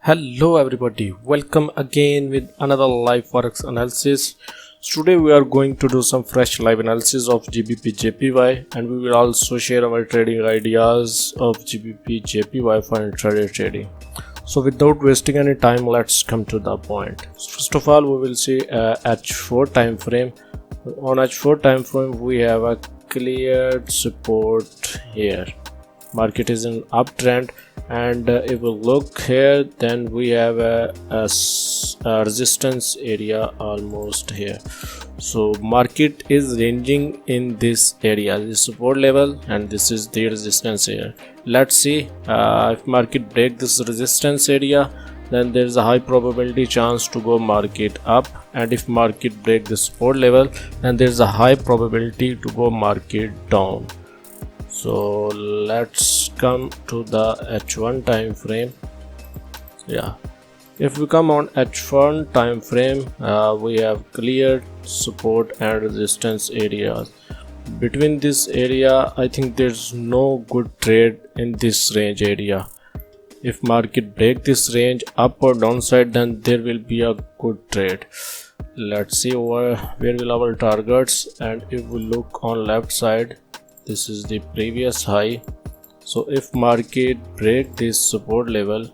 Hello everybody, welcome again with another live forex analysis. Today we are going to do some fresh live analysis of GBPJPY and we will also share our trading ideas of GBPJPY for intraday trading. So without wasting any time, let's come to the point. First of all, we will see H4 time frame. On H4 time frame we have a cleared support here. Market is in uptrend, and if we look here, then we have a resistance area almost here. So market is ranging in this area, this support level, and this is the resistance area. Let's see if market break this resistance area, then there is a high probability chance to go market up, and if market break the support level, then there is a high probability to go market down. So let's come to the H1 time frame. If we come on H1 time frame, we have cleared support and resistance areas. Between this area, I think there's no good trade in this range area. If market break this range up or downside, then there will be a good trade. Let's see where will our targets, and if we look on left side, this is the previous high. So if market break this support level,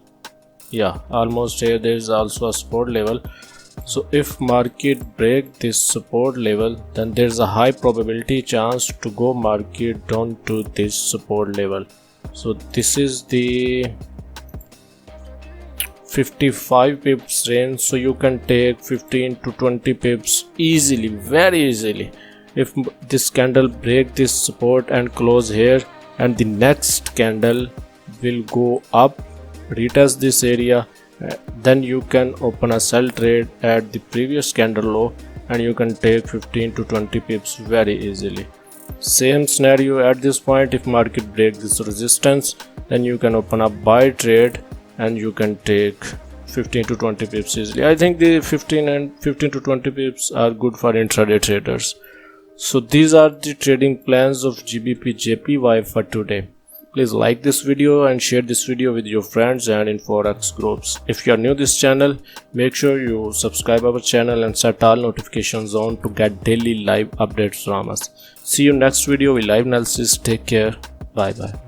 almost here there is also a support level. So if market break this support level, then there is a high probability chance to go market down to this support level. So this is the 55 pips range, so you can take 15 to 20 pips easily, very easily. If this candle break this support and close here, and the next candle will go up, retest this area, then you can open a sell trade at the previous candle low and you can take 15 to 20 pips very easily. Same scenario at this point. If market break this resistance, then you can open a buy trade and you can take 15 to 20 pips easily. I think the 15 to 20 pips are good for intraday traders. So these are the trading plans of GBPJPY for today. Please like this video and share this video with your friends and in Forex groups. If you are new to this channel, make sure you subscribe our channel and set all notifications on to get daily live updates from us. See you next video with live analysis. Take care. Bye bye.